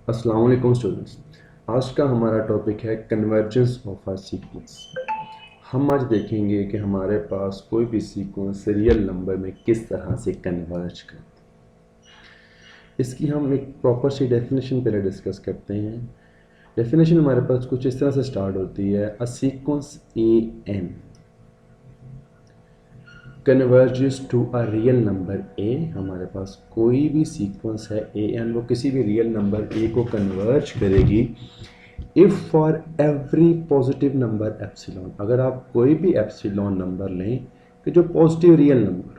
अस्सलाम वालेकुम स्टूडेंट्स। आज का हमारा टॉपिक है कन्वर्जेंस ऑफ अ सीक्वेंस। हम आज देखेंगे कि हमारे पास कोई भी सीक्वेंस रियल नंबर में किस तरह से कन्वर्ज करता है। इसकी हम एक प्रॉपर सी डेफिनेशन पहले डिस्कस करते हैं। डेफिनेशन हमारे पास कुछ इस तरह से स्टार्ट होती है, a sequence a n converges to a real number a. हमारे पास कोई भी सीक्वेंस है ए एन, वो किसी भी रियल नंबर ए को कन्वर्ज करेगी if for every positive number epsilon. अगर आप कोई भी एप्सिलॉन नंबर लें कि जो positive real number,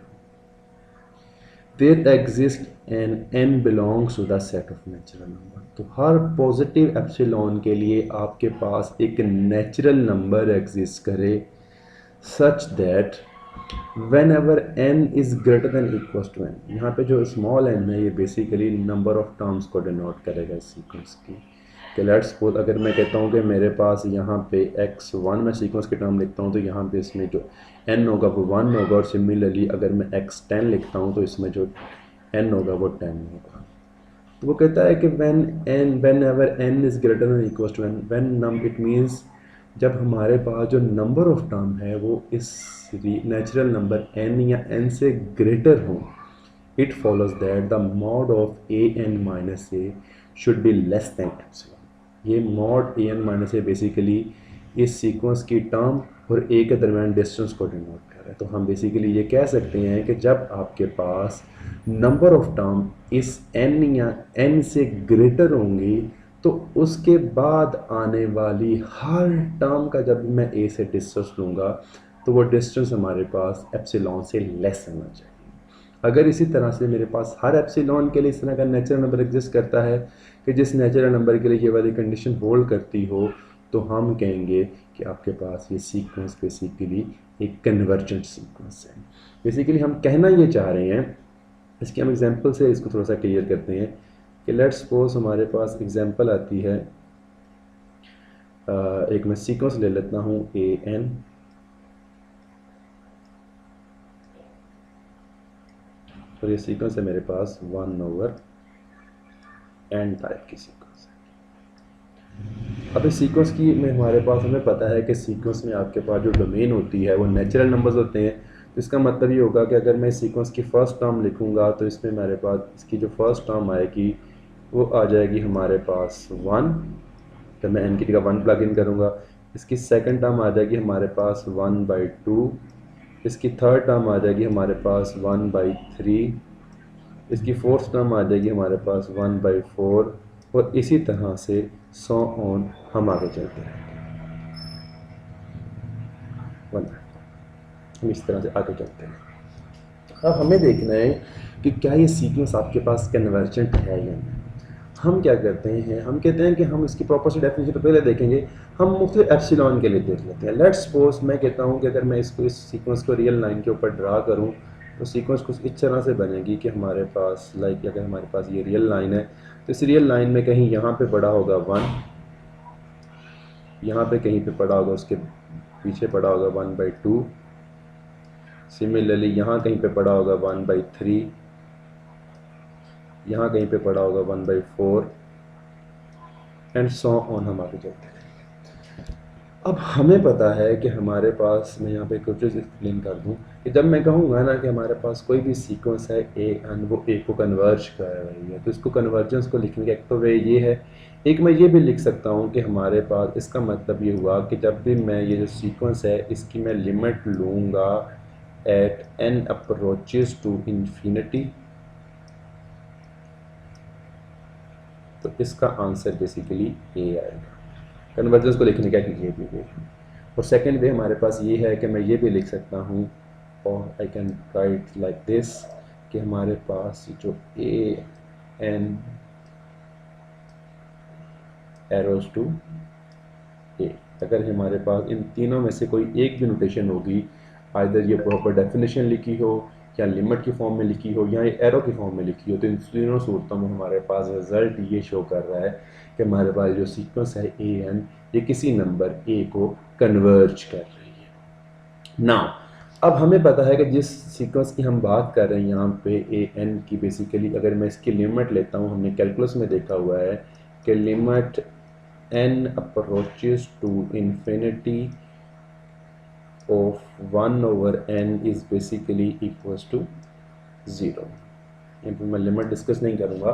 there exist n n belongs to the set of natural number. तो हर पॉजिटिव एप्सिलॉन के लिए आपके पास एक नेचुरल नंबर एग्जिस्ट करे such that whenever n is greater than equal to n. यहाँ पे जो स्मॉल एन है ये बेसिकली नंबर ऑफ टर्म्स को डिनोट करेगा इस सीक्वेंस की। कि लेट्स सपोज अगर मैं कहता हूँ कि मेरे पास यहाँ पे x1 में सीक्वेंस के टर्म लिखता हूँ तो यहाँ पे इसमें जो n होगा वो 1 होगा, और सिमिलरली अगर मैं x10 लिखता हूँ तो इसमें जो n होगा वो 10 होगा। तो वो कहता है कि whenever n is greater than equal to n, when नम इट मीन्स जब हमारे पास जो नंबर ऑफ टर्म है वो इस नेचुरल नंबर n या n से ग्रेटर हो, it follows that the mod of a n minus a should be less than epsilon. ये mod a n minus a basically इस सीक्वेंस की टर्म और ए के दरमियान डिस्टेंस को डिनोट कर रहा है। तो हम बेसिकली ये कह सकते हैं कि जब आपके पास नंबर ऑफ टर्म इस n या n से ग्रेटर होंगी तो उसके बाद आने वाली हर टर्म का जब मैं ए से डिस्टेंस लूँगा तो वो डिस्टेंस हमारे पास एप्सिलॉन से लेस होना चाहिए। अगर इसी तरह से मेरे पास हर एप्सिलॉन के लिए इस तरह का नेचुरल नंबर एग्जिस्ट करता है कि जिस नेचुरल नंबर के लिए ये वाली कंडीशन होल्ड करती हो, तो हम कहेंगे कि आपके पास ये सीक्वेंस बेसिकली एक कन्वर्जेंट सीक्वेंस है। बेसिकली हम कहना ये चाह रहे हैं, इसके हम एग्जांपल से इसको थोड़ा सा क्लियर करते हैं कि लेट्स सपोज हमारे पास एग्जांपल आती है, एक मैं सीक्वेंस ले लेता हूँ ए एन, और ये सीक्वेंस है मेरे पास 1/n टाइप की सीक्वेंस है। अब इस सीक्वेंस की में हमारे पास हमें पता है कि सीक्वेंस में आपके पास जो डोमेन होती है वो नेचुरल नंबर्स होते हैं। तो इसका मतलब ये होगा कि अगर मैं इस सीक्वेंस की फ़र्स्ट टर्म लिखूंगा तो इसमें मेरे पास इसकी जो फर्स्ट टर्म आएगी वो आ जाएगी हमारे पास 1, तो मैं n की जगह 1 प्लग इन करूँगा। इसकी सेकंड टर्म आ जाएगी हमारे पास 1/2, इसकी थर्ड टर्म आ जाएगी हमारे पास 1/3, इसकी फोर्थ टर्म आ जाएगी हमारे पास 1/4, और इसी तरह से सो ऑन हम आगे चलते हैं। हम इस तरह से आगे चलते हैं। अब हमें देखना है कि क्या ये सीक्वेंस आपके पास कन्वर्जेंट है या नहीं। हम क्या करते हैं, हम कहते हैं कि हम इसकी प्रॉपर सी डेफिनेशन तो पहले देखेंगे, हम मुख्तलिफ एप्सिलॉन के लिए देख लेते हैं। लेट्स सपोज मैं कहता हूँ कि अगर मैं इसको इस सीक्वेंस को रियल लाइन के ऊपर ड्रा करूँ तो सीक्वेंस कुछ इस तरह से बनेगी कि हमारे पास अगर हमारे पास ये रियल लाइन है तो इस रियल लाइन में कहीं यहाँ पे पड़ा होगा 1, यहाँ पे कहीं पे पड़ा होगा, उसके पीछे पड़ा होगा 1/2, सिमिलरली यहाँ कहीं पे पड़ा होगा 1/3, यहाँ कहीं पे पड़ा होगा 1/4, एंड सो ऑन हम आगे चलते हैं। अब हमें पता है कि हमारे पास, मैं यहाँ पे कुछ चीज़ एक्सप्लेन कर दूँ कि जब मैं कहूँगा ना कि हमारे पास कोई भी सीक्वेंस है ए एन, वो ए को कन्वर्ज कर रही है, तो इसको कन्वर्जेंस को लिखने का एक तो वे ये है। एक मैं ये भी लिख सकता हूँ कि हमारे पास, इसका मतलब ये हुआ कि जब भी मैं ये जो सीक्वेंस है इसकी मैं लिमिट लूँगा at n approaches to infinity, तो इसका आंसर बेसिकली ए आएगा। कन्वर्जेंस को लिखने का ये भी वे है। और सेकेंड वे हमारे पास ये है कि मैं ये भी लिख सकता हूँ, और I can write like this, कि हमारे पास जो ए एन एरोज टू ए, अगर हमारे पास इन तीनों में से कोई एक भी नोटेशन होगी, आइदर ये प्रॉपर डेफिनेशन लिखी हो या लिमिट की फॉर्म में लिखी हो या एरो की फॉर्म में लिखी हो, तो इन तीनों सूरतों में हमारे पास रिजल्ट ये शो कर रहा है कि हमारे पास जो सीक्वेंस है ए एन, ये किसी नंबर ए को कन्वर्ज कर रही है। नाउ अब हमें पता है कि जिस सीक्वेंस की हम बात कर रहे हैं यहाँ पे ए एन की, बेसिकली अगर मैं इसकी लिमिट लेता हूँ, हमने कैलकुलस में देखा हुआ है कि limit n approaches to infinity of 1/n is basically equals to 0। यहाँ पर मैं लिमिट डिस्कस नहीं करूँगा,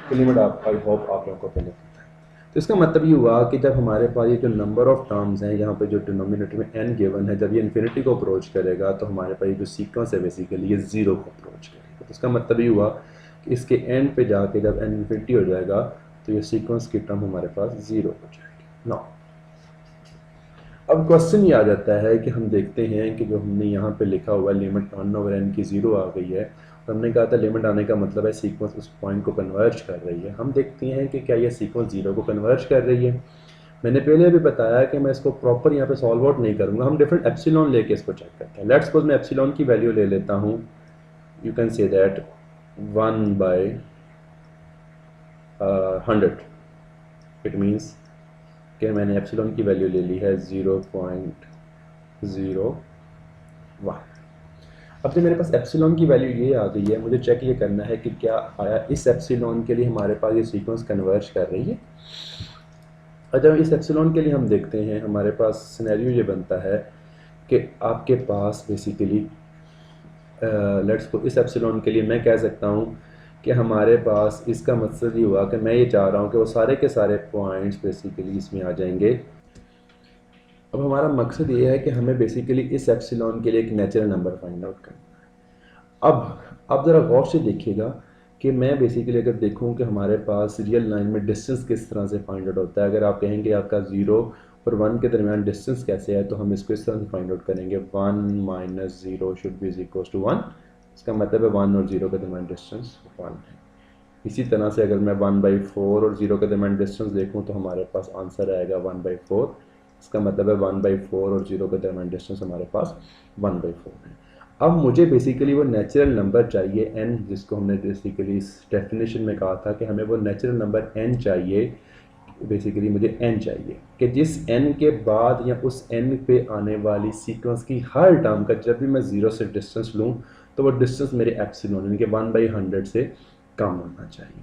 तो लिमिट आप आई होप आप लोगों को पहले पता है। तो इसका मतलब ये हुआ कि जब हमारे पास ये जो नंबर ऑफ टर्म्स हैं, यहाँ पे जो डिनोमिनेटर में n गिवन है, जब ये इन्फिनिटी को अप्रोच करेगा तो हमारे पास ये जो सीक्वेंस है बेसिकली ये 0 को अप्रोच करेगा। तो इसका मतलब ये हुआ कि इसके एंड पे जाके जब n इन्फिनिटी हो जाएगा तो ये सीक्वेंस की टर्म हमारे पास 0 हो जाएगी। नाउ अब क्वेश्चन ये आ जाता है कि हम देखते हैं कि जो हमने यहाँ पे लिखा हुआ है लिमिट 1/n की 0 आ गई है, तो हमने कहा था लिमिट आने का मतलब है सीक्वेंस उस पॉइंट को कन्वर्ज कर रही है। हम देखते हैं कि क्या ये सीक्वेंस 0 को कन्वर्ज कर रही है। मैंने पहले भी बताया कि मैं इसको प्रॉपर यहाँ पे सॉल्व आउट नहीं करूँगा, हम डिफरेंट एप्सिलॉन लेके इसको चेक करते हैं। लेट्स सपोज मैं एप्सिलॉन की वैल्यू ले लेता हूँ, you can say that 1/100। It means कि मैंने एप्सिलॉन की वैल्यू ले ली है 0.01। अब जब मेरे पास एप्सिलॉन की वैल्यू ये आ गई है, मुझे चेक ये करना है कि क्या आया इस एप्सिलॉन के लिए हमारे पास ये सीक्वेंस कन्वर्ज कर रही है। और जब इस एप्सिलॉन के लिए हम देखते हैं, हमारे पास सिनेरियो ये बनता है कि आपके पास बेसिकली लेट्स को इस एप्सिलॉन के लिए मैं कह सकता हूँ कि हमारे पास इसका मकसद ये हुआ कि मैं ये चाह रहा हूँ कि वो सारे के सारे पॉइंट्स बेसिकली इसमें आ जाएंगे। अब हमारा मकसद ये है कि हमें बेसिकली इस एप्सिलॉन के लिए एक नेचुरल नंबर फाइंड आउट करना है। अब ज़रा गौर से देखिएगा कि मैं बेसिकली अगर देखूं कि हमारे पास रियल लाइन में डिस्टेंस किस तरह से फाइंड आउट होता है, अगर आप कहेंगे आपका 0 और 1 के दरमियान डिस्टेंस कैसे है, तो हम इसको इस तरह से फाइंड आउट करेंगे 1 - 0 should be is equal to 1। इसका मतलब है 1 और 0 के दरमियान डिस्टेंस 1 है। इसी तरह से अगर मैं 1/4 और 0 के दरमियान डिस्टेंस देखूं तो हमारे पास आंसर आएगा 1/4। इसका मतलब है 1/4 और 0 के दरमियान डिस्टेंस हमारे पास 1/4 है। अब मुझे बेसिकली वो नेचुरल नंबर चाहिए n, जिसको हमने बेसिकली इस डेफिनेशन में कहा था कि हमें वो नेचुरल नंबर n चाहिए। बेसिकली मुझे n चाहिए कि जिस n के बाद या उस n पे आने वाली सीक्वेंस की हर टर्म का जब भी मैं 0 से डिस्टेंस लूँ तो वो डिस्टेंस मेरे एप्सिलॉन यानी कि 1/100 से कम होना चाहिए।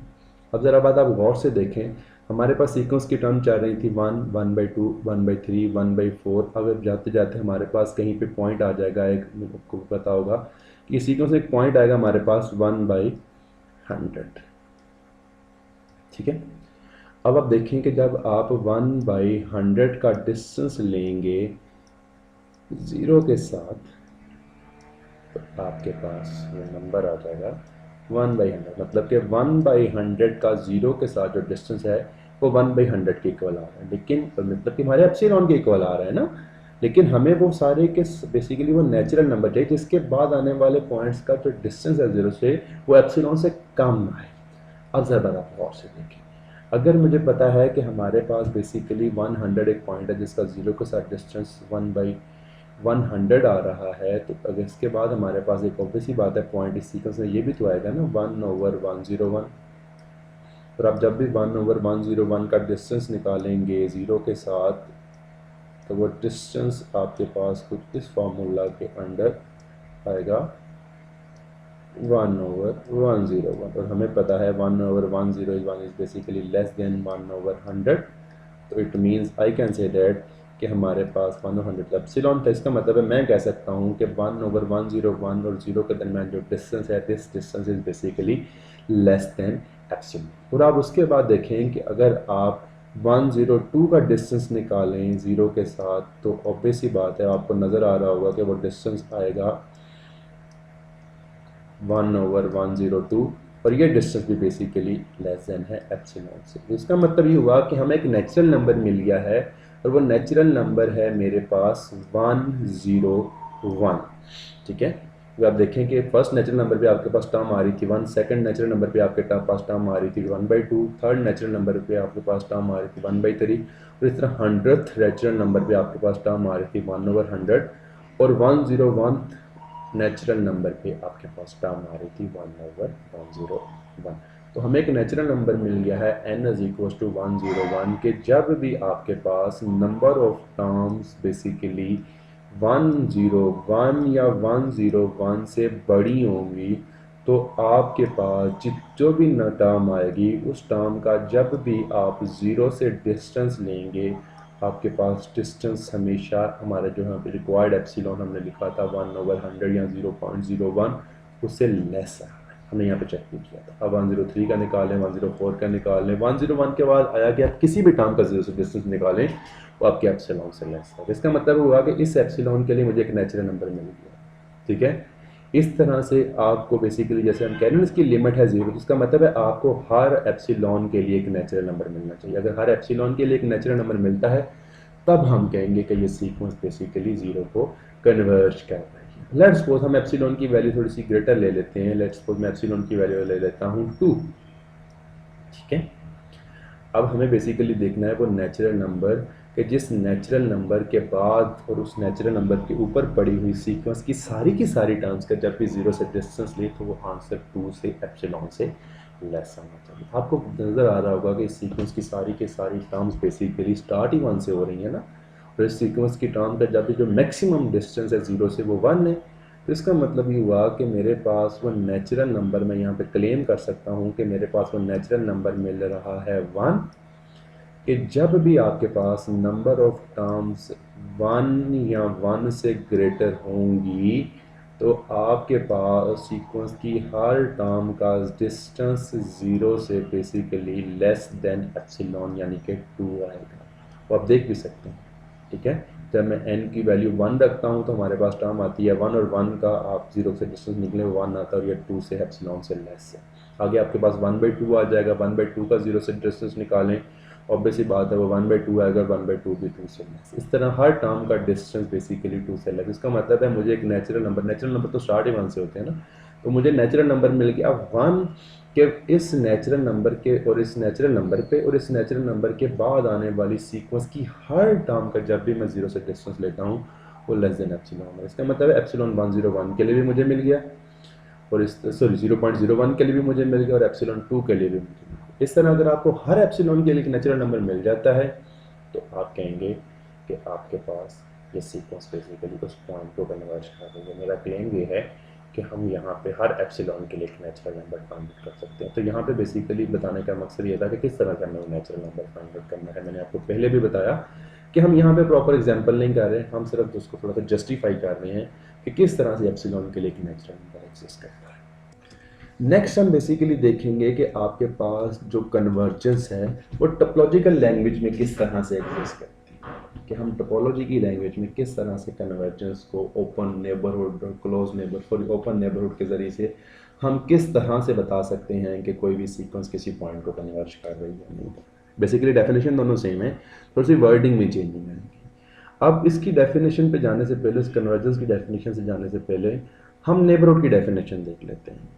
अब ज़रा बात आप गौर से देखें, हमारे पास सीक्वेंस की टर्म चल रही थी 1, 1/2, 1/3, 1/4। अगर जाते जाते हमारे पास कहीं पे पॉइंट आ जाएगा, एक आपको पता होगा कि सीक्वेंस में एक पॉइंट आएगा हमारे पास 1/100। ठीक है, अब आप देखें कि जब आप 1/100 का डिस्टेंस लेंगे 0 के साथ तो आपके पास ये नंबर आ जाएगा 1/100। मतलब कि 1/100 का 0 के साथ जो डिस्टेंस है वो 1/100 के इक्वल आ रहा है, लेकिन मतलब कि हमारे एप्सिलॉन के इक्वल आ रहा है ना। लेकिन हमें वो सारे के बेसिकली वो नेचुरल नंबर चाहिए जिसके बाद आने वाले पॉइंट्स का जो डिस्टेंस है 0 से वो एप्सिलॉन से कम आए। अब ज़रा आप गौर से देखें, अगर मुझे पता है कि हमारे पास बेसिकली 100 एक पॉइंट है जिसका 0 के साथ डिस्टेंस 1/100 आ रहा है, तो अगर इसके बाद हमारे पास एक ऑब्वियस ही बात है पॉइंट इस सीक्वेंस में ये भी तो आएगा ना 1/101। और आप जब भी 1/101 का डिस्टेंस निकालेंगे 0 के साथ तो वो डिस्टेंस आपके पास कुछ इस फार्मूला के अंडर आएगा 1/101। और हमें पता है 1/101 इज बेसिकली लेस देन 1/100। तो it means I can say that कि हमारे पास 1/100 एप्सिलॉन था। इसका मतलब है मैं कह सकता हूँ कि 1/101 और 0 के दरमियान जो डिस्टेंस है this distance is basically less than epsilon. और आप उसके बाद देखें कि अगर आप 102 का डिस्टेंस निकालें 0 के साथ तो ऑब्वियस ही बात है आपको नज़र आ रहा होगा कि वो डिस्टेंस आएगा 1/102 और ये डिस्टेंस भी बेसिकली लेस देन है एप्सिलॉन से। इसका मतलब ये हुआ कि हमें एक नेचुरल नंबर मिल गया है और वो नेचुरल नंबर है मेरे पास 101। ठीक है, तो आप देखें कि फर्स्ट नेचुरल नंबर पे आपके पास टर्म आ रही थी 1, सेकंड नेचुरल नंबर पे आपके पास टर्म आ रही थी 1/2, थर्ड नेचुरल नंबर पे आपके पास टर्म आ रही थी 1/3 और इस तरह 100th नेचुरल नंबर पे आपके पास टर्म आ रही थी 1/100 और 101 नेचुरल नंबर पे आपके पास टर्म आ रही थी 1/101। तो हमें एक नेचुरल नंबर मिल गया है n = 101 के जब भी आपके पास नंबर ऑफ टर्म्स बेसिकली 101 या 101 से बड़ी होंगी तो आपके पास जो भी न टर्म आएगी उस टर्म का जब भी आप ज़ीरो से डिस्टेंस लेंगे, आपके पास डिस्टेंस हमेशा हमारा जो यहाँ पे रिक्वायर्ड एप्सिलॉन हमने लिखा था 1/100 या 0.01 उससे लेस है। हमने यहाँ पे चेक भी किया था। अब 103 का निकालें, 104 का निकालें, 101 के बाद आया कि आप किसी भी टर्म का जीरो से डिस्टेंस निकालें वो आपके एप्सिलॉन से लेस है। इसका मतलब हुआ कि इस एप्सिलॉन के लिए मुझे एक नेचुरल नंबर मिल गया। ठीक है, इस तरह से आपको बेसिकली जैसे हम कह रहे हैं इसकी लिमिट है जीरो, इसका मतलब है आपको हर एप्सिलॉन के लिए एक नेचुरल नंबर मिलना चाहिए। अगर हर एप्सिलॉन के लिए एक नेचुरल नंबर मिलता है तब हम कहेंगे कि ये सीक्वेंस बेसिकली जीरो को कन्वर्ज कर रही है। लेट्स सपोज हम एप्सिलॉन की वैल्यू थोड़ी सी ग्रेटर ले लेते हैं। लेट्स सपोज मैं एप्सिलॉन की वैल्यू ले लेता हूँ 2। ठीक है, अब हमें बेसिकली देखना है वो नेचुरल नंबर कि जिस नेचुरल नंबर के बाद और उस नेचुरल नंबर के ऊपर पड़ी हुई सीक्वेंस की सारी टर्म्स का जब भी जीरो से डिस्टेंस ले तो वो आंसर 2 से एप्सिलॉन से लेस आना चाहिए। आपको नज़र आ रहा होगा कि इस सीक्वेंस की सारी टर्म्स बेसिकली स्टार्ट ही 1 से हो रही है ना, और इस सीक्वेंस की टर्म का जब भी जो मैक्सिमम डिस्टेंस है जीरो से वो 1 है। तो इसका मतलब ये हुआ कि मेरे पास वो नेचुरल नंबर मैं यहाँ पे क्लेम कर सकता हूँ कि मेरे पास वो नेचुरल नंबर मिल रहा है 1, कि जब भी आपके पास नंबर ऑफ टर्म्स 1 या 1 से ग्रेटर होंगी तो आपके पास सीक्वेंस की हर टर्म का डिस्टेंस जीरो से बेसिकली लेस देन एप्सिलॉन यानी कि 2 आएगा। वो आप देख भी सकते हैं। ठीक है, जब मैं n की वैल्यू 1 रखता हूँ तो हमारे पास टर्म आती है 1 और 1 का आप जीरो से डिस्टेंस निकले 1 आता है और ये 2 से एप्सिलॉन से लेस है। आगे आपके पास 1/2 आ जाएगा, 1/2 का जीरो से डिस्टेंस निकालें, ऑब्वियस ही बात है वो 1/2 आएगा, 1/2 भी 2 से लेस। इस तरह हर टर्म का डिस्टेंस बेसिकली 2 से लेस। इसका मतलब है मुझे एक नेचुरल नंबर तो स्टार्ट ही 1 से होते हैं ना, तो मुझे नेचुरल नंबर मिल गया 1 के इस नेचुरल नंबर के और इस नेचुरल नंबर पे और इस नेचुरल नंबर के बाद आने वाली सीक्वेंस की हर टर्म का जब भी मैं जीरो से डिस्टेंस लेता हूँ वो लेस देन एप्सिलॉन है। इसका मतलब है एप्सिलॉन 101 के लिए भी मुझे मिल गया और इस 0.01 के लिए भी मुझे मिल गया और एप्सिलॉन 2 के लिए भी मुझे मिल गया। इस तरह अगर आपको हर एप्सिलॉन के लिए एक नेचुरल नंबर मिल जाता है तो आप कहेंगे कि आपके पास ये सीक्वेंस बेसिकली उस पॉइंट को कन्वर्ज कर रही है। मेरा क्लेम ये है कि हम यहाँ पे हर एप्सिलॉन के लिए एक नेचुरल नंबर फाइंड आउट कर सकते हैं। तो यहाँ पे बेसिकली बताने का मकसद ये था कि किस तरह करना है नेचुरल नंबर फाइंड आउट करना है। मैंने आपको पहले भी बताया कि हम यहाँ पे प्रॉपर एग्जांपल नहीं कर रहे हैं, हम सिर्फ उसको थोड़ा सा जस्टिफाई कर रहे हैं कि किस तरह से एप्सिलॉन के लिए एक नेचुरल नंबर एग्जिस्ट करता है। नेक्स्ट हम बेसिकली देखेंगे कि आपके पास जो कन्वर्जेंस है वो टोपोलॉजिकल लैंग्वेज में किस तरह से एग्जिस्ट करती है, कि हम टोपोलॉजी की लैंग्वेज में किस तरह से कन्वर्जेंस को ओपन नेबरहुड और क्लोज नेबरहुड ओपन नेबरहुड के ज़रिए से हम किस तरह से बता सकते हैं कि कोई भी सीक्वेंस किसी पॉइंट को कन्वर्ज कर रही है नहीं। बेसिकली डेफिनेशन दोनों सेम है, थोड़ी सी वर्डिंग में चेंजिंग आएगी। अब इसकी डेफिनेशन पे जाने से पहले, इस कन्वर्जेंस की डेफिनेशन से जाने से पहले हम नेबरहुड की डेफिनेशन देख लेते हैं।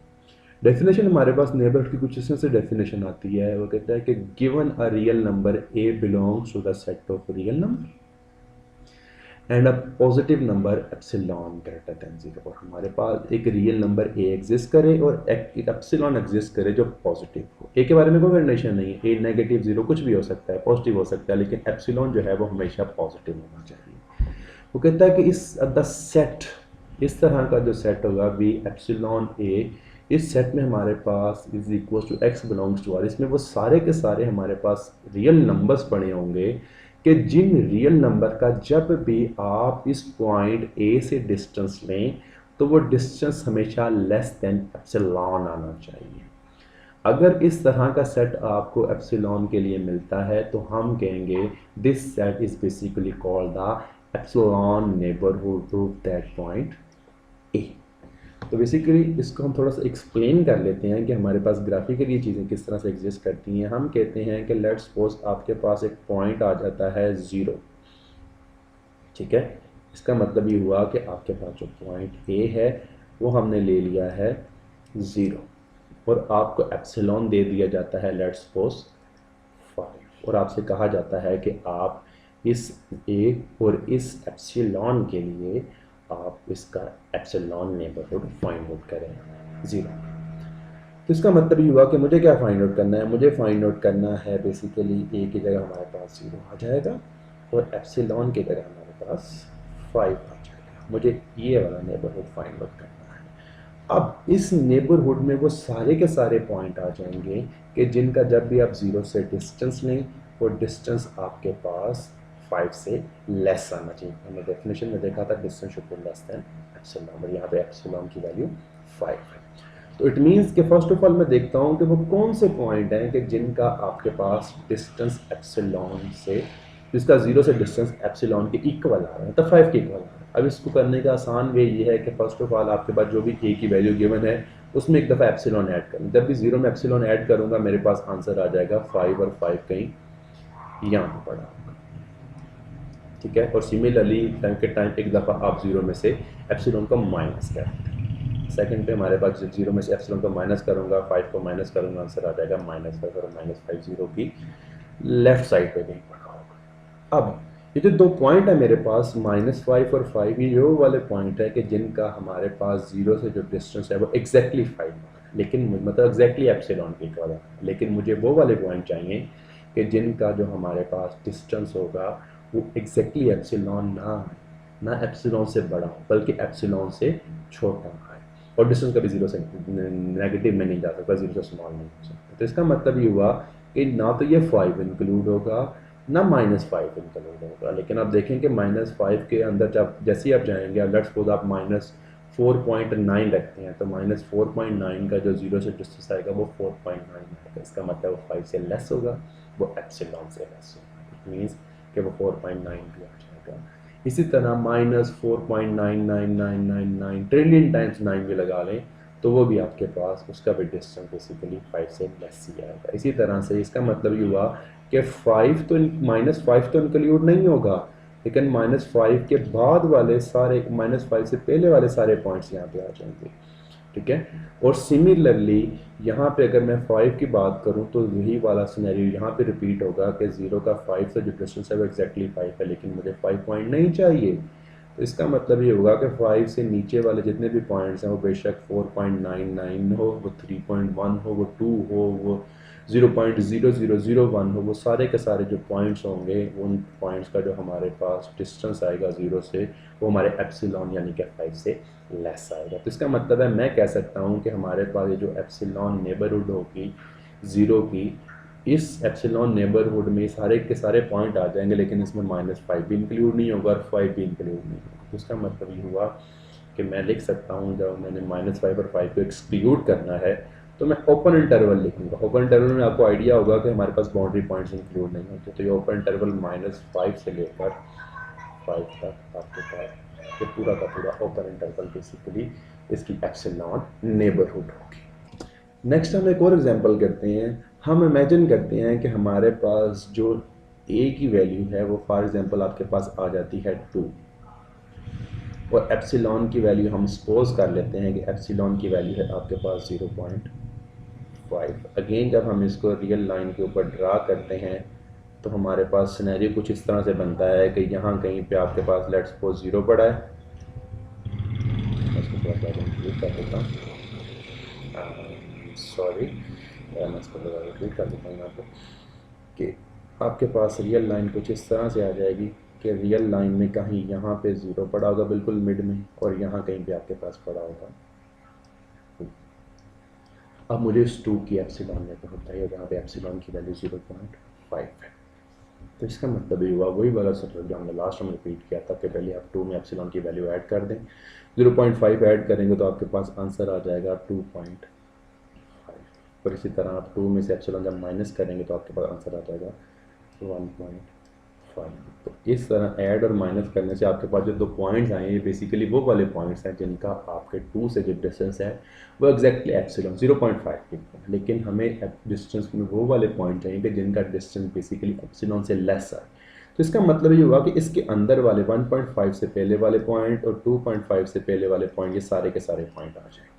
डेफिनेशन हमारे पास नेबरहुड की कुछ इस तरह से डेफिनेशन आती है, वो कहता है कि given a real number a belongs to the set of real number and a positive number epsilon greater than 0। और हमारे पास एक रियल नंबर ए एग्जिस्ट करे और एक एप्सिलॉन एग्जिस्ट करे जो पॉजिटिव हो। ए के बारे में कोई कंडीशन नहीं है, ए नेगेटिव 0 कुछ भी हो सकता है, पॉजिटिव हो सकता है, लेकिन एप्सिलॉन जो है वो हमेशा पॉजिटिव होना चाहिए। वो कहता है कि इस द सेट, इस तरह का जो सेट होगा बी एप्सिलॉन ए, इस सेट में हमारे पास is equal to x belongs to R, इसमें वो सारे के सारे हमारे पास रियल नंबर्स पड़े होंगे कि जिन रियल नंबर का जब भी आप इस पॉइंट ए से डिस्टेंस लें तो वो डिस्टेंस हमेशा लेस देन एप्सिलॉन आना चाहिए। अगर इस तरह का सेट आपको एप्सिलॉन के लिए मिलता है तो हम कहेंगे this set is basically called the epsilon neighbourhood of that point A. तो बेसिकली इसको हम थोड़ा सा एक्सप्लेन कर लेते हैं कि हमारे पास ग्राफिकली चीज़ें किस तरह से एग्जिस्ट करती हैं। हम कहते हैं कि लेट्स सपोज आपके पास एक पॉइंट आ जाता है 0। ठीक है, इसका मतलब ये हुआ कि आपके पास जो पॉइंट ए है वो हमने ले लिया है 0 और आपको एप्सिलॉन दे दिया जाता है लेट्स सपोज 5 और आपसे कहा जाता है कि आप इस ए और इस एप्सिलॉन के लिए आप इसका एप्सिलॉन नेबरहुड फाइंड आउट करें 0। तो इसका मतलब ये हुआ कि मुझे क्या फाइंड आउट करना है, मुझे फाइंड आउट करना है बेसिकली ए की जगह हमारे पास 0 आ जाएगा और एप्सिलॉन की जगह हमारे पास 5 आ जाएगा। मुझे ये वाला नेबरहुड फाइंड आउट करना है। अब इस नेबरहुड में वो सारे के सारे पॉइंट आ जाएंगे कि जिनका जब भी आप 0 से डिस्टेंस लें वो डिस्टेंस आपके पास 5 से लेस आना चाहिए। हमने डेफिनेशन में देखा था distance should be less than epsilon, और यहाँ पे एप्सिलॉन की वैल्यू 5 है। तो इट मीन्स कि फर्स्ट ऑफ ऑल मैं देखता हूँ कि वो कौन से पॉइंट हैं कि जिनका आपके पास डिस्टेंस एप्सिलॉन से, जिसका 0 से डिस्टेंस एप्सिलॉन के इक्वल आ रहा है, तो 5 के इक्वल आ रहा है। अब इसको करने का आसान वे ये है कि फर्स्ट ऑफ ऑल आपके पास जो भी k की वैल्यू गिवन है उसमें एक दफ़ा एप्सिलॉन ऐड करूँ। जब भी 0 में एप्सिलॉन ऐड करूँगा मेरे पास आंसर आ जाएगा 5, और 5 कहीं यहाँ पर पड़ा होगा, ठीक है। और सिमिलरली टाइम के टाइम एक दफ़ा आप 0 में से एप्सिलॉन को माइनस कर दें। सेकंड पे हमारे पास जब 0 में से एप्सिलॉन को माइनस करूँगा, 5 को माइनस करूँगा, आंसर आ जाएगा -5, और -5 0 की लेफ्ट साइड पे कहीं पड़ा होगा। अब ये जो दो पॉइंट है मेरे पास -5 और 5, ये वो वाले पॉइंट है कि जिनका हमारे पास 0 से जो डिस्टेंस है वो एग्जैक्टली 5, लेकिन मतलब एग्जैक्टली एप्सिलॉन के इक्वल है। लेकिन मुझे वो वाले पॉइंट चाहिए कि जिनका जो हमारे पास डिस्टेंस होगा वो एग्जैक्टली एप्सिलॉन ना एप्सिलॉन से बड़ा हो बल्कि एप्सिलॉन से छोटा है, और डिस्टेंस कभी 0 से नेगेटिव में नहीं जा सकता, 0 से स्मॉल नहीं हो सकता। तो इसका मतलब ये हुआ कि ना तो ये 5 इंक्लूड होगा ना -5 इंक्लूड होगा। लेकिन आप देखें कि -5 के अंदर जब जैसे ही आप जाएंगे, अब लेट्स सपोज आप -4.9 रखते हैं, तो -4.9 का जो 0 से डिस्टेंस आएगा वो 4.9 आएगा। इसका मतलब वो 5 से लेस होगा, वो एप्सिलॉन से लेस होगा। इट मीन्स कि वो 4.9 भी आ जाएगा। इसी तरह -4.99999 ट्रिलियन टाइम्स 9 भी लगा लें तो वो भी आपके पास उसका भी डिस्टेंस बेसिकली 5 से लेस ही आएगा। इसी तरह से इसका मतलब ये हुआ कि 5 तो -5 तो इंक्लूड नहीं होगा, लेकिन -5 के बाद वाले सारे, -5 से पहले वाले सारे पॉइंट्स यहाँ पे आ जाएंगे, ठीक है। और सिमिलरली यहाँ पे अगर मैं 5 की बात करूँ तो वही वाला सिनेरियो यहाँ पे रिपीट होगा कि 0 का 5 से जो डिस्टेंस है वो एग्जैक्टली 5 है, लेकिन मुझे 5 पॉइंट नहीं चाहिए। तो इसका मतलब ये होगा कि 5 से नीचे वाले जितने भी पॉइंट्स हैं वो बेशक 4.99 हो, वो 3.1 हो, वो 2 हो, वो 0.0001 हो, वो सारे के सारे जो पॉइंट्स होंगे उन पॉइंट्स का जो हमारे पास डिस्टेंस आएगा 0 से वो हमारे एप्सिलॉन यानी कि 5 से लेस आएगा। तो इसका मतलब है मैं कह सकता हूँ कि हमारे पास ये जो एप्सिलॉन नेबरहुड होगी 0 की, इस एप्सिलॉन नेबरहुड में सारे के सारे पॉइंट आ जाएंगे, लेकिन इसमें -5 भी इंक्लूड नहीं होगा और 5 भी इंक्लूड नहीं होगा। तो इसका मतलब ये हुआ कि मैं लिख सकता हूँ, जब मैंने -5 और 5 को एक्सक्लूड करना है तो मैं ओपन इंटरवल लिखूंगा। ओपन इंटरवल में आपको आइडिया होगा कि हमारे पास बाउंड्री पॉइंट्स इंक्लूड नहीं होते, तो ये ओपन इंटरवल -5 से लेकर 5 तक आपके पास ये पूरा का पूरा ओपन इंटरवल बेसिकली इसकी एप्सिलॉन नेबरहुड होगी। नेक्स्ट हम एक और एग्जांपल करते हैं। हम इमेजिन करते हैं कि हमारे पास जो ए की वैल्यू है वो फॉर एग्जांपल आपके पास आ जाती है 2, और एप्सिलॉन की वैल्यू हम सपोज कर लेते हैं कि एप्सिलॉन की वैल्यू है आपके पास 0.5। अगेन जब हम इसको रियल लाइन के ऊपर ड्रा करते हैं तो हमारे पास सिनेरियो कुछ इस तरह से बनता है कि यहाँ कहीं पे आपके पास लेट्स सपोज 0 पड़ा है। इसको थोड़ा सा इंक्लूड कर देता हूँ, सॉरी मैं इसको इंक्लूड कर देता हूँ यहाँ पर कि आपके पास रियल लाइन कुछ इस तरह से आ जाएगी कि रियल लाइन में कहीं यहाँ पे 0 पड़ा होगा बिल्कुल मिड में, और यहाँ कहीं पे आपके पास पड़ा होगा। अब मुझे इस 2 की एप्सिलॉन लेकर होता है, जहाँ पे एप्सिलॉन की वैल्यू 0.5 है। तो इसका मतलब ये हुआ वही वाला सर्कल जो हमने लास्ट में रिपीट किया था कि पहले आप 2 में एप्सिलॉन की वैल्यू ऐड कर दें, 0.5 ऐड करेंगे तो आपके पास आंसर आ जाएगा 2.5, और इसी तरह आप 2 में से एप्सिलॉन जब माइनस करेंगे तो आपके पास आंसर आ जाएगा 1.5। तो इस तरह ऐड और माइनस करने से आपके पास जो दो पॉइंट्स आए ये बेसिकली वो वाले पॉइंट्स हैं जिनका आपके 2 से जो डिस्टेंस है वो एग्जैक्टली एप्सिलॉन 0.5 की, लेकिन हमें डिस्टेंस में वो वाले पॉइंट चाहिए कि जिनका डिस्टेंस बेसिकली एप्सिलॉन से लेस है। तो इसका मतलब ये हुआ कि इसके अंदर वाले 1.5 से पहले वाले पॉइंट और 2.5 से पहले वाले पॉइंट ये सारे के सारे पॉइंट आ जाएंगे।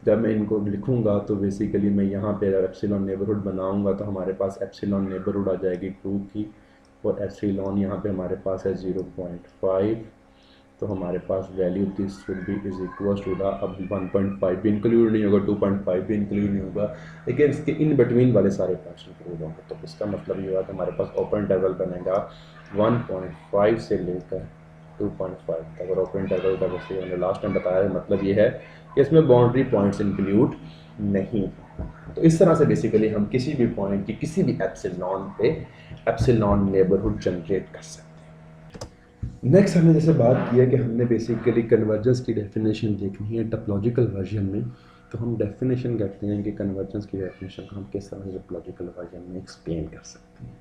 जब मैं इनको लिखूंगा तो बेसिकली मैं यहाँ पे अगर एप्सिलॉन नेबरहुड बनाऊंगा तो हमारे पास एप्सिलॉन नेबरहुड आ जाएगी 2 की, और एप्सिलॉन यहाँ पे हमारे पास है 0.5, तो हमारे पास value this will be is equal to the, अब 1.5 भी इंक्लूड नहीं होगा, 2.5 भी इंक्लूड नहीं होगा, लेकिन इसके इन बिटवीन वाले सारे पार्ट्स इंक्लूड होंगे। तो इसका मतलब ये हुआ कि हमारे पास ओपन इंटरवल बनेगा 1.5 से लेकर 2.5 तक और ओपन इंटरवल का जैसे हमने लास्ट टाइम बताया है, मतलब ये है कि इसमें बाउंड्री पॉइंट्स इंक्लूड नहीं है। तो इस तरह से बेसिकली हम किसी भी पॉइंट की किसी भी एप्सिलॉन पे एप्सिलॉन नेबरहुड जनरेट कर सकते हैं। नेक्स्ट हमने जैसे बात की है कि हमने बेसिकली कन्वर्जेंस की डेफिनेशन देखनी है टोपोलॉजिकल वर्जन में, तो हम डेफिनेशन कहते हैं कि कन्वर्जेंस की डेफिनेशन को हम किस तरह से टोपोलॉजिकल वर्जन में एक्सप्लेन कर सकते हैं।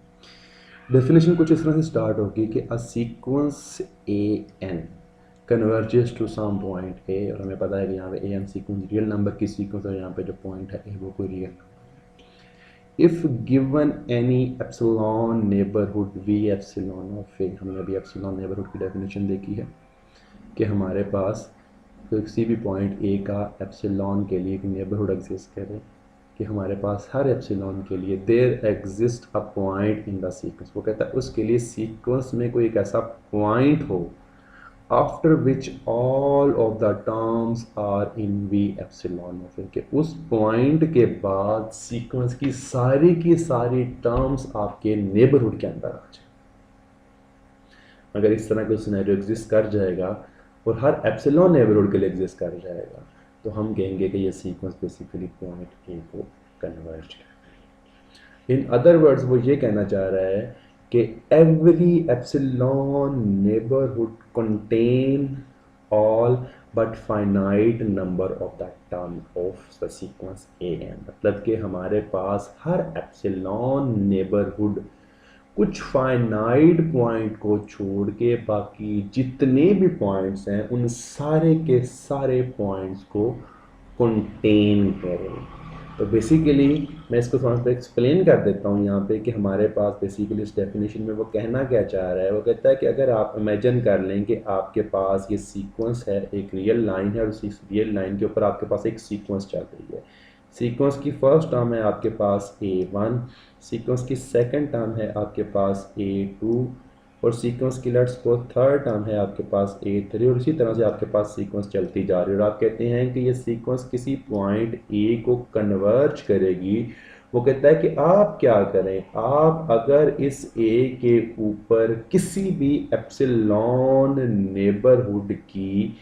डेफिनेशन कुछ इस तरह से स्टार्ट होगी कि a sequence a n converges to some point a, और हमें पता है कि यहाँ पे a n sequence real number की सीक्वेंस, और यहाँ पे जो पॉइंट है ए वो कोई real number. If given any epsilon neighbourhood V epsilon of a, हमने अभी एप्सिलॉन नेबरहुड की डेफिनेशन देखी है कि हमारे पास किसी भी पॉइंट ए का एप्सिलॉन के लिए एक नेबरहुड एग्जिस्ट करे, कि हमारे पास हर एप्सिलॉन के लिए there exist a point in the sequence. वो कहता है उसके लिए सीक्वेंस में कोई एक ऐसा पॉइंट हो after which all of the terms are in V epsilon of a, कि उस पॉइंट के बाद सीक्वेंस की सारी टर्म्स आपके नेबरहुड के अंदर आ जाए। अगर इस तरह का सिनेरियो एग्जिस्ट कर जाएगा और हर एप्सिलॉन नेबरहुड के लिए एग्जिस्ट कर जाएगा, तो हम कहेंगे कि ये सीक्वेंस बेसिकली पॉइंट ए को कन्वर्ज कर। इन अदर वर्ड्स वो ये कहना चाह रहा है कि every epsilon neighbourhood contain all but finite number of the term of the sequence a n, मतलब कि हमारे पास हर एप्सिलॉन नेबरहुड कुछ फाइनाइट पॉइंट को छोड़ के बाकी जितने भी पॉइंट्स हैं उन सारे के सारे पॉइंट्स को कंटेन करें। तो बेसिकली मैं इसको थोड़ा सा एक्सप्लेन कर देता हूँ यहाँ पे कि हमारे पास बेसिकली इस डेफिनेशन में वो कहना क्या चाह रहा है। वो कहता है कि अगर आप इमेजिन कर लें कि आपके पास ये सीक्वेंस है, एक रियल लाइन है, और उस रियल लाइन के ऊपर आपके पास एक सीक्वेंस चल रही है। सीक्वेंस की फर्स्ट टर्म है आपके पास A1, सीक्वेंस की सेकंड टर्म है आपके पास A2, और सीक्वेंस की लेट्स को थर्ड टर्म है आपके पास A3, और इसी तरह से आपके पास सीक्वेंस चलती जा रही है। और आप कहते हैं कि ये सीक्वेंस किसी पॉइंट A को कन्वर्ज करेगी। वो कहता है कि आप क्या करें, आप अगर इस A के ऊपर किसी भी एप्सिलॉन नेबरहुड की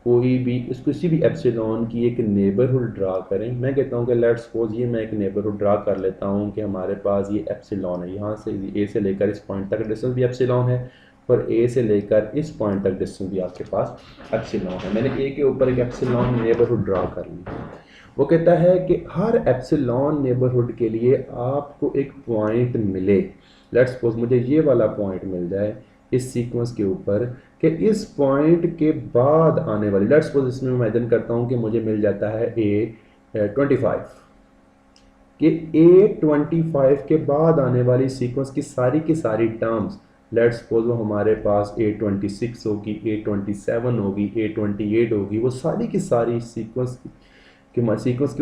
कोई भी उस किसी भी एप्सिलॉन की एक नेबरहुड ड्रा करें। मैं कहता हूँ कि लेट्स सपोज ये मैं एक नेबरहुड ड्रा कर लेता हूँ कि हमारे पास ये एप्सिलॉन है, यहाँ से ए से लेकर इस पॉइंट तक डिस्टेंस भी एप्सिलॉन है, और ए से लेकर इस पॉइंट तक डिस्टेंस भी आपके पास एप्सिलॉन है। मैंने ए के ऊपर एक एप्सिलॉन नेबरहुड ड्रा कर ली। वो कहता है कि हर एप्सिलॉन नेबरहुड के लिए आपको एक पॉइंट मिले। लेट्स सपोज मुझे ये वाला पॉइंट मिल जाए इस सीक्वेंस के ऊपर, कि इस पॉइंट के बाद आने वाली, लेट्स सपोज इसमें इमेजिन करता हूँ कि मुझे मिल जाता है A25, कि A25 के बाद आने वाली सीक्वेंस की सारी टर्म्स, लेट्स सपोज वो हमारे पास A26 होगी, A27 होगी, A28 होगी, वो सारी की सारी सीक्वेंस के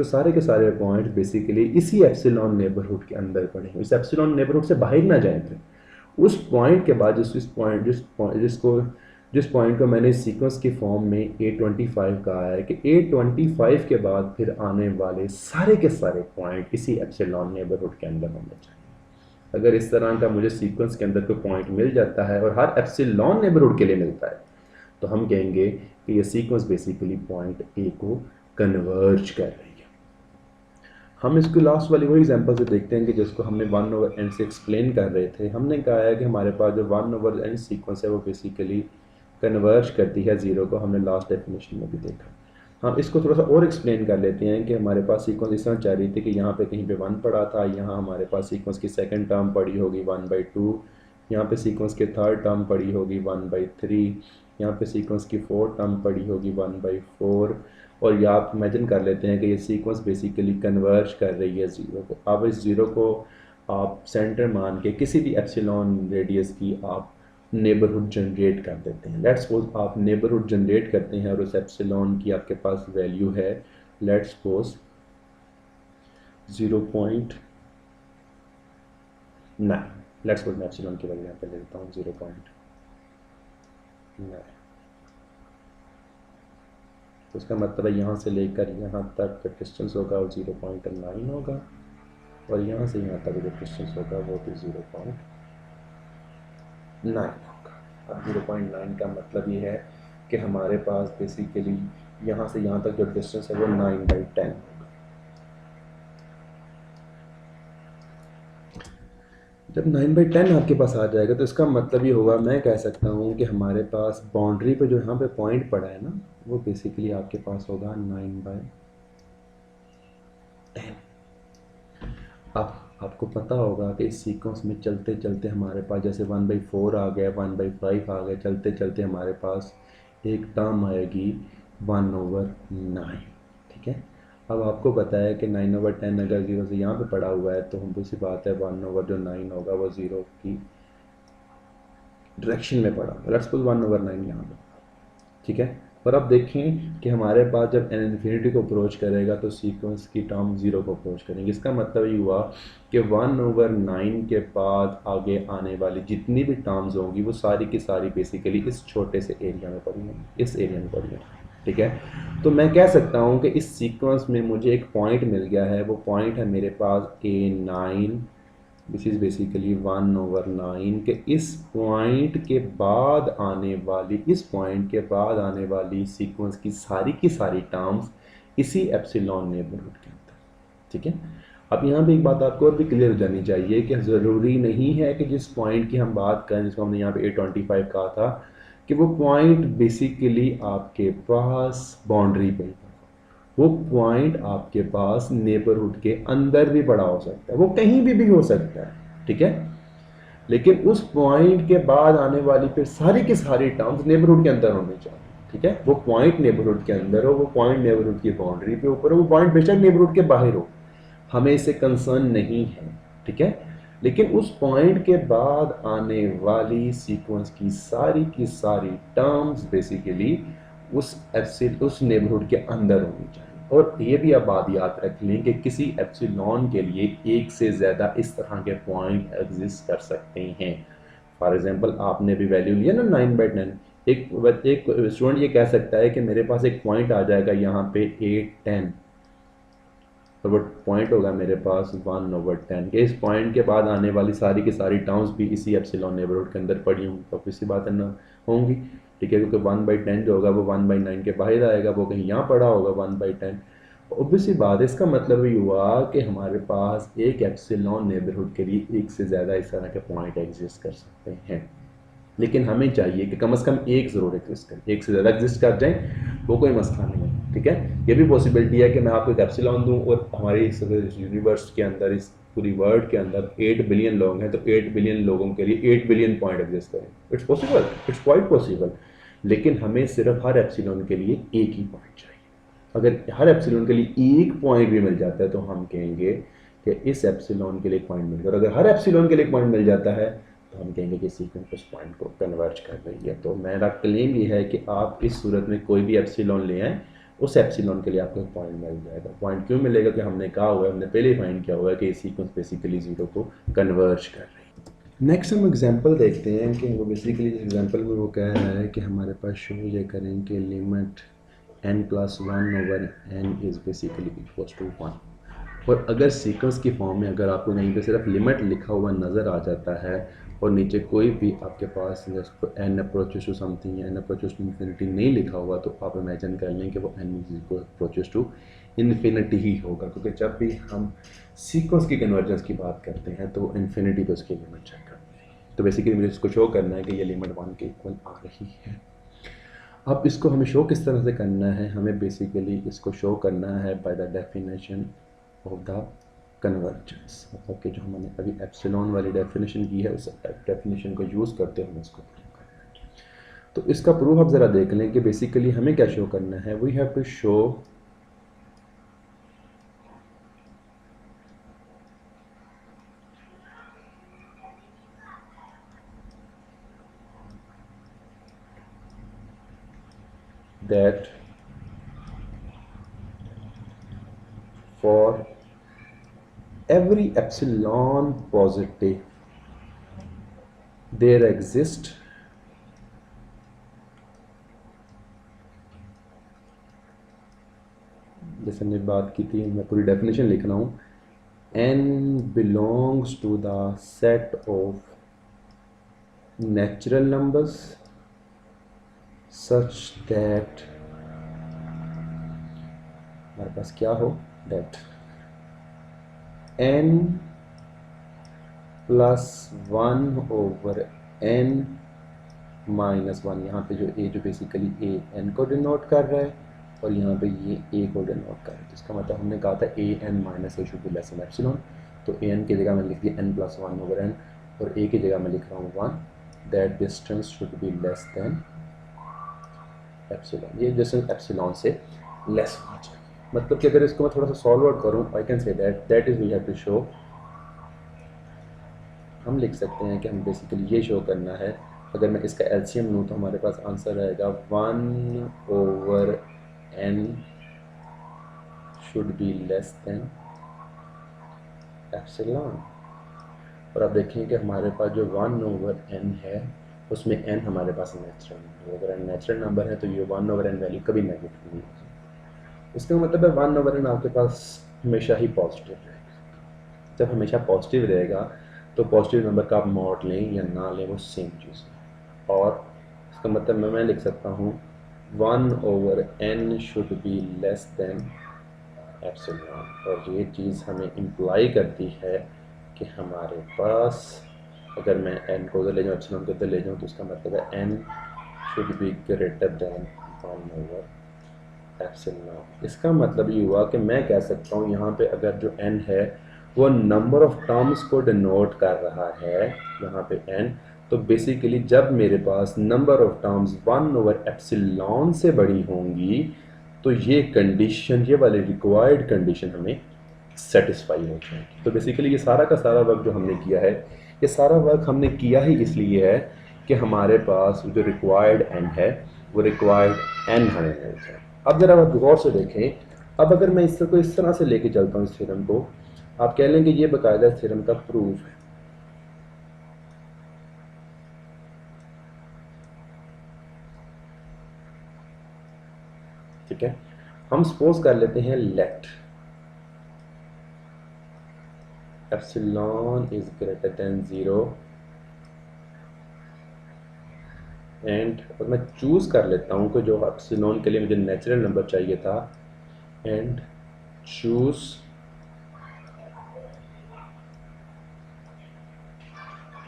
सारे पॉइंट बेसिकली इसी एप्सिलॉन नेबरहुड के अंदर पड़े, इस एप्सिलॉन नेबरहुड से बाहर ना जाए। फिर उस पॉइंट के बाद जिस पॉइंट को मैंने सीक्वेंस की फॉर्म में A25 कहा है, कि A25 के बाद फिर आने वाले सारे के सारे पॉइंट इसी एप्सिलॉन नेबरहुड के अंदर होने चाहिए। अगर इस तरह का मुझे सीक्वेंस के अंदर कोई पॉइंट मिल जाता है और हर एप्सिलॉन नेबरहुड के लिए मिलता है, तो हम कहेंगे कि ये सीक्वेंस बेसिकली पॉइंट ए को कन्वर्ज कर रही है। हम इसको लास्ट वाली वही एग्जांपल से देखते हैं कि जिसको हमने 1/n से एक्सप्लेन कर रहे थे। हमने कहा है कि हमारे पास जो 1/n सीक्वेंस है वो बेसिकली कन्वर्ज करती है ज़ीरो को, हमने लास्ट डेफिनेशन में भी देखा। हम इसको थोड़ा सा और एक्सप्लेन कर लेते हैं कि हमारे पास सीक्वेंस इस तरह चल रही थी कि यहाँ पे कहीं पे 1 पड़ा था, यहाँ हमारे पास सीक्वेंस की सेकंड टर्म पड़ी होगी 1/2, यहाँ पे सीक्वेंस की थर्ड टर्म पड़ी होगी 1/3, यहाँ पे सीक्वेंस की फोर्थ टर्म पड़ी होगी 1/4, और ये आप इमेजिन कर लेते हैं कि ये सीक्वेंस बेसिकली कन्वर्ज कर रही है ज़ीरो को। अब इस ज़ीरो को आप सेंटर मान के किसी भी एप्सिलॉन रेडियस की आप नेबरहुड जनरेट कर देते हैं। लेट्स सपोज आप नेबरहुड जनरेट करते हैं और उस एप्सिलॉन की आपके पास वैल्यू है लेट्स सपोज 0.9। लेट्स सपोज मैं एप्सिलॉन की वैल्यू यहाँ पे ले लेता हूँ 0.9। तो उसका मतलब है यहाँ से लेकर यहाँ तक जो डिस्टेंस होगा वो 0.9 होगा, और यहाँ से यहाँ तक जो डिस्टेंस होगा वो भी 0.9 होगा। अब 0.9 का मतलब ये है कि हमारे पास बेसिकली यहाँ से यहाँ तक जो डिस्टेंस है वो 9/10। जब 9/10 आपके पास आ जाएगा तो इसका मतलब ये होगा, मैं कह सकता हूँ कि हमारे पास बाउंड्री पे जो यहाँ पे पॉइंट पड़ा है ना, वो बेसिकली आपके पास होगा 9/10। अब आपको पता होगा कि इस सीक्वेंस में चलते चलते हमारे पास जैसे 1/4 आ गया, 1/5 आ गया, चलते चलते हमारे पास एक टर्म आएगी 1/9। ठीक है। अब आपको पता है कि 9/10 अगर 0 से यहाँ पे पड़ा हुआ है तो हम दूसरी बात है 1/9 होगा वो 0 की डायरेक्शन में पड़ा, लेट्स सपोज 1/9 यहाँ पे। ठीक है। और अब देखें कि हमारे पास जब n इन्फिनिटी को अप्रोच करेगा तो सीक्वेंस की टर्म 0 को अप्रोच करेंगे। इसका मतलब ये हुआ कि 1/9 के बाद आगे आने वाली जितनी भी टर्म्स होंगी वो सारी की सारी बेसिकली इस छोटे से एरिया में पड़ी होंगी, इस एरिया में पड़ी होंगी। ठीक है। तो मैं कह सकता हूँ कि इस सीक्वेंस में मुझे एक पॉइंट मिल गया है, वो पॉइंट है मेरे पास A9, दिस इज़ बेसिकली 1/9 के इस पॉइंट के बाद आने वाली, इस पॉइंट के बाद आने वाली सीक्वेंस की सारी टर्म्स इसी एप्सिलॉन नेबरहुड के अंदर। ठीक है। अब यहाँ पे एक बात आपको और भी क्लियर हो जानी चाहिए कि ज़रूरी नहीं है कि जिस पॉइंट की हम बात करें, जिसको हमने यहाँ पे A25 कहा था, कि वो पॉइंट बेसिकली आपके पास बाउंड्री पे, वो पॉइंट आपके पास नेबरहुड के अंदर भी बड़ा हो सकता है, वो कहीं भी हो सकता है। ठीक है। लेकिन उस पॉइंट के बाद आने वाली फिर सारी की सारी टर्म्स नेबरहुड के अंदर होनी चाहिए। ठीक है। वो पॉइंट नेबरहुड के अंदर हो, वो पॉइंट नेबरहुड की बाउंड्री पे ऊपर हो, वो पॉइंट बेशक नेबरहुड के बाहर हो, हमें इससे कंसर्न नहीं है। ठीक है। लेकिन उस पॉइंट के बाद आने वाली सीक्वेंस की सारी टर्म्स बेसिकली उस नेबरहुड के अंदर होनी चाहिए। और ये भी आप बात याद रख लें कि किसी एप्सिलॉन के लिए एक से ज़्यादा इस तरह के पॉइंट एग्जिस्ट कर सकते हैं। फॉर एग्जांपल आपने भी वैल्यू लिया ना 9/10, एक स्टूडेंट ये कह सकता है कि मेरे पास एक पॉइंट आ जाएगा यहाँ पे 810, तो वो पॉइंट होगा मेरे पास 1/10 के। इस पॉइंट के बाद आने वाली सारी की सारी टर्म्स भी इसी एप्सिलॉन नेबरहुड के अंदर पड़ी होंगी, तो इसी बात है ना होंगी। ठीक है। क्योंकि 1/10 जो होगा वो 1/9 के बाहर आएगा, वो कहीं यहाँ पड़ा होगा 1/10। ऑब्वियसली बात है, इसका मतलब ये हुआ कि हमारे पास एक एप्सिलॉन नेबरहुड के लिए एक से ज़्यादा इस तरह के पॉइंट एग्जिस्ट कर सकते हैं। लेकिन हमें चाहिए कि कम से कम एक ज़रूर एग्जिस्ट करे, एक से ज़्यादा एग्जिस्ट कर जाए वो कोई मसला नहीं है। ठीक है। ये भी पॉसिबिलिटी है कि मैं आपको एक एप्सिलॉन दूं और हमारे इस यूनिवर्स के अंदर, इस पूरी वर्ल्ड के अंदर 8 बिलियन लोग हैं, तो 8 बिलियन लोगों के लिए 8 बिलियन पॉइंट एग्जिस्ट करें। It's possible, it's quite possible. लेकिन हमें सिर्फ हर एप्सिलॉन के लिए एक ही पॉइंट चाहिए। अगर हर एप्सिलॉन के लिए एक पॉइंट भी मिल जाता है तो हम कहेंगे कि इस एप्सिलॉन के लिए एक पॉइंट मिल गया। और अगर हर एप्सिलॉन के लिए एक पॉइंट मिल जाता है तो हम कहेंगे कि सीक्वेंस उस पॉइंट को कन्वर्ज कर रही है। तो मेरा क्लेम ये है कि आप इस सूरत में कोई भी एप्सिलॉन ले आएँ, उस एप्सिलॉन के लिए आपको एक पॉइंट मिल जाएगा। पॉइंट क्यों मिलेगा कि हमने कहा हुआ है, हमने पहले ही फाइंड किया हुआ है कि ये सीक्वेंस बेसिकली 0 को कन्वर्ज कर रही है। नेक्स्ट हम एग्जांपल देखते हैं कि वो बेसिकली इस एग्जांपल में वो कह रहा है कि हमारे पास शो ये करें कि limit n+1/n is basically equals to 1। और अगर सीक्वेंस की फॉर्म में अगर आपको कहीं पे सिर्फ लिमिट लिखा हुआ नज़र आ जाता है और नीचे कोई भी आपके पास n अप्रोचेस टू समथिंग या n अप्रोचेस टू इन्फिनिटी नहीं लिखा हुआ, तो आप इमेजिन कर लें कि वो n अप्रोचेस टू इन्फिनिटी ही होगा। क्योंकि जब भी हम सीक्वेंस की कन्वर्जेंस की बात करते हैं तो इन्फिनिटी पे उसकी लिमिट चेक करते हैं। तो बेसिकली मुझे इसको शो करना है कि ये लिमिट 1 के इक्वल आ रही है। अब इसको हमें शो किस तरह से करना है, हमें बेसिकली इसको शो करना है by the definition of the convergence. मतलब कि जो हमने अभी एप्सिलॉन वाली डेफिनेशन की है उस डेफिनेशन को यूज़ करते हुए इसको प्रूव करना है। तो इसका प्रूफ आप ज़रा देख लें कि बेसिकली हमें क्या शो करना है। We have to show that for every epsilon positive there exist जैसे हमने बात की थी, मैं पूरी डेफिनेशन लिख रहा हूँ, n belongs to the set of natural numbers such that हमारे पास क्या हो, that n plus 1/n minus 1, यहाँ पे जो a जो बेसिकली a n को डिनोट कर रहा है और यहाँ पे ये a को डिनोट कर रहा है, जिसका मतलब हमने कहा था a n minus a should be less than epsilon, तो a n की जगह मैं लिख दिया n प्लस 1/n और a की जगह मैं लिख रहा हूँ 1, that distance should be less than epsilon, ये डिस्टेंस एप्सिलॉन से लेस होना चाहिए। मतलब कि अगर इसको मैं थोड़ा सा सॉल्व आउट करूँ, I can say that is we have to show, हम लिख सकते हैं कि हम बेसिकली ये शो करना है, अगर मैं इसका एलसीएम लूँ तो हमारे पास आंसर आएगा 1/n should be less than epsilon. और अब देखें कि हमारे पास जो 1/n है उसमें n हमारे पास नेचुरल नंबर है, अगर नेचुरल नंबर है तो ये 1/n वैल्यू कभी नेगेटिव नहीं होगी। इसका मतलब है 1/n आपके पास हमेशा ही पॉजिटिव रहेगा। जब हमेशा पॉजिटिव रहेगा तो पॉजिटिव नंबर का आप मॉड लें या ना लें वो सेम चीज़ है, और इसका मतलब मैं लिख सकता हूँ 1/n should be less than epsilon, और ये चीज़ हमें इम्प्लाई करती है कि हमारे पास अगर मैं n को उधर ले जाऊँ एप्सिलॉन को उधर ले जाऊँ तो इसका मतलब है n should be greater than 1/एप्सिलॉन। इसका मतलब ये हुआ कि मैं कह सकता हूँ यहाँ पे अगर जो n है वो नंबर ऑफ टर्म्स को डिनोट कर रहा है यहाँ पे n, तो बेसिकली जब मेरे पास नंबर ऑफ टर्म्स 1/एप्सिलॉन से बड़ी होंगी तो ये कंडीशन, ये वाली रिक्वायर्ड कंडीशन हमें सेटिस्फाई हो जाएगी। तो बेसिकली ये सारा का सारा वर्क जो हमने किया है, ये सारा वर्क हमने किया ही इसलिए है कि हमारे पास जो रिक्वायर्ड n है वो रिक्वायर्ड n हमें मिल जाए। अब जरा आप गौर से देखें, अब अगर मैं इसको इस तरह से लेके चलता हूँ इस थ्योरम को, आप कह लेंगे ये बाकायदा थ्योरम का प्रूफ है। ठीक है, हम सपोज कर लेते हैं let epsilon is greater than 0 and, और मैं चूज कर लेता हूं कि जो एप्सिलॉन के लिए मुझे नेचुरल नंबर चाहिए था, एंड चूज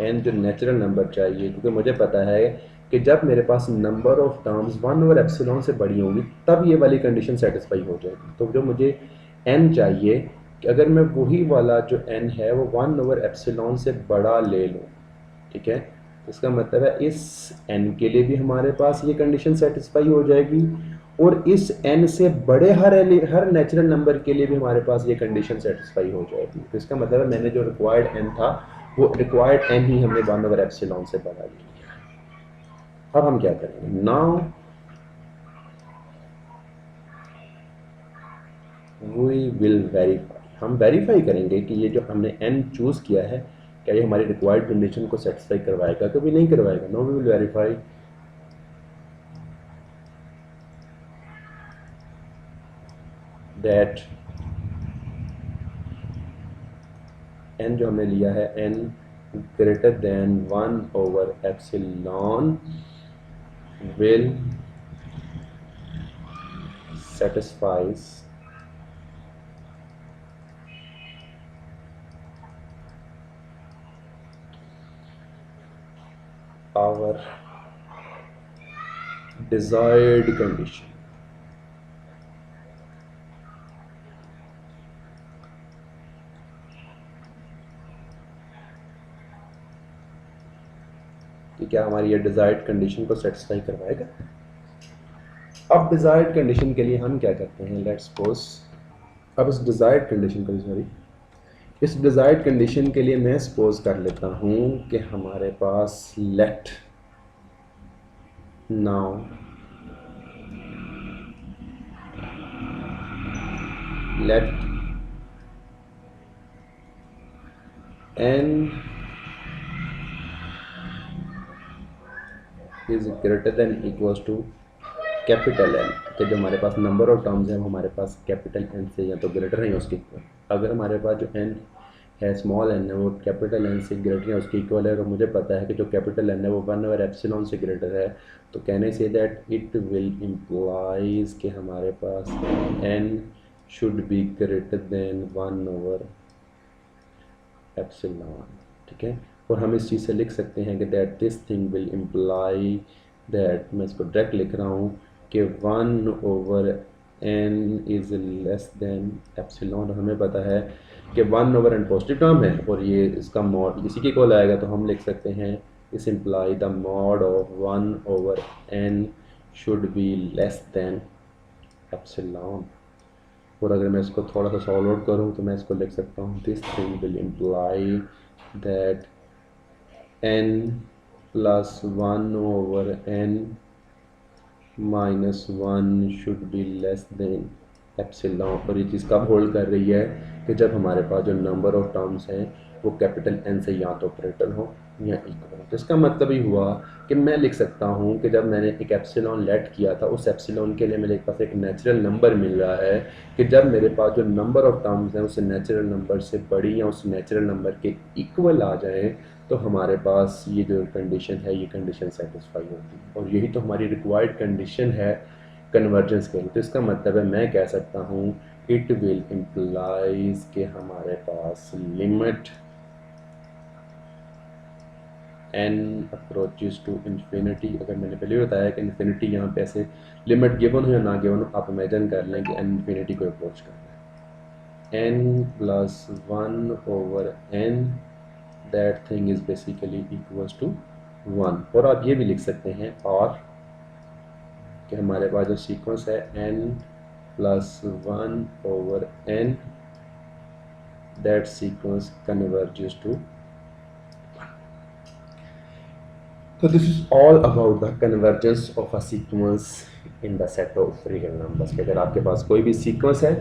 एंड जो नेचुरल नंबर चाहिए, क्योंकि मुझे पता है कि जब मेरे पास नंबर ऑफ टर्म्स 1/एप्सिलॉन से बड़ी होंगी तब ये वाली कंडीशन सेटिस्फाई हो जाएगी। तो जो मुझे n चाहिए कि अगर मैं वही वाला जो n है वो 1/एप्सिलॉन से बड़ा ले लूँ, ठीक है, इसका मतलब है इस n के लिए भी हमारे पास ये कंडीशन सेटिस्फाई हो जाएगी और इस n से बड़े हर नेचुरल नंबर के लिए भी हमारे पास ये कंडीशन सेटिस्फाई हो जाएगी। तो इसका मतलब है मैंने जो रिक्वायर्ड n था वो रिक्वायर्ड n ही हमने 1/एप्सिलॉन से बड़ा लिया। अब हम क्या करेंगे, नाउ वी विल वेरीफाई, हम वेरीफाई करेंगे कि ये जो हमने n चूज किया है क्या ये हमारी रिक्वायर्ड कंडीशन को सेटिस्फाई करवाएगा, कभी नहीं करवाएगा। No we will verify that n जो हमने लिया है n ग्रेटर देन 1/एप्सिलॉन will satisfies our desired condition। कि क्या हमारी ये डिजायर्ड कंडीशन को सेटिस्फाई करवाएगा। अब डिजायर्ड कंडीशन के लिए हम क्या करते हैं, लेट्स सपोज अब इस डिजायर्ड कंडीशन को, सॉरी, इस डिजायर्ड कंडीशन के लिए मैं सपोज कर लेता हूं कि हमारे पास let now let n is greater than equals to capital N, कि जो हमारे पास नंबर ऑफ टर्म्स हैं वो हमारे पास कैपिटल N से या तो ग्रेटर है या उसके इक्वल। अगर हमारे पास जो N है स्मॉल एन है वो कैपिटल एन से ग्रेटर है उसके इक्वल है, और मुझे पता है कि जो कैपिटल एन है वो 1/एप्सिलॉन से ग्रेटर है, तो कहने say that it will implies कि हमारे पास n should be greater than 1/एप्सिलॉन। ठीक है, और हम इस चीज़ से लिख सकते हैं कि that this thing will imply that, मैं इसको डायरेक्ट लिख रहा हूँ कि 1/n is less than epsilon. हमें पता है कि 1/n पॉजिटिव टर्म है और ये इसका मॉड इसी के इक्वल आएगा, तो हम लिख सकते हैं इस imply the mod of 1/n should be less than epsilon. और अगर मैं इसको थोड़ा सा सॉल्व आउट करूँ तो मैं इसको लिख सकता हूँ this thing will imply that n plus 1/n -1 should be less than epsilon. और ये चीज़ कब होल्ड कर रही है कि जब हमारे पास जो नंबर ऑफ टर्म्स हैं वो कैपिटल एन से या तो ऑपरेटर हो या इक्वल हो। तो इसका मतलब ही हुआ कि मैं लिख सकता हूँ कि जब मैंने एक एप्सिलॉन लेट किया था उस एप्सिलॉन के लिए मेरे पास एक नेचुरल नंबर मिल रहा है कि जब मेरे पास जो नंबर ऑफ टर्म्स हैं उस नेचुरल नंबर से बड़ी या उस नेचुरल नंबर के इक्वल आ जाए, तो हमारे पास ये जो कंडीशन है ये कंडीशन सेटिस्फाई होती है, और यही तो हमारी रिक्वायर्ड कंडीशन है कन्वर्जेंस के लिए। तो इसका मतलब है मैं कह सकता हूँ इट विल इम्प्लाइज कि हमारे पास limit n approaches to infinity, अगर मैंने पहले भी बताया कि इन्फिनिटी यहाँ पे ऐसे लिमिट गिवन हो या ना गिवन हो, आप इमेजिन कर लें कि n इन्फिनिटी को अप्रोच कर रहा है, n plus 1/n that thing is basically equals to 1। और आप ये भी लिख सकते हैं और कि हमारे पास जो सीक्वेंस है n plus 1/n that sequence converges to. So this is all about the convergence of a sequence in the set of real numbers। कि अगर आपके पास कोई भी सीक्वेंस है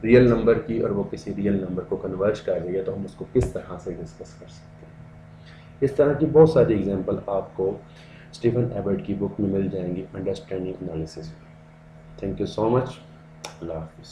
रियल नंबर की और वो किसी रियल नंबर को कन्वर्ज कर रही है तो हम उसको किस तरह से डिस्कस कर सकते हैं। इस तरह की बहुत सारी एग्जांपल आपको स्टीफन एबर्ट की बुक में मिल जाएंगी understanding analysis. Thank you so much. अल्लाह हाफिज़।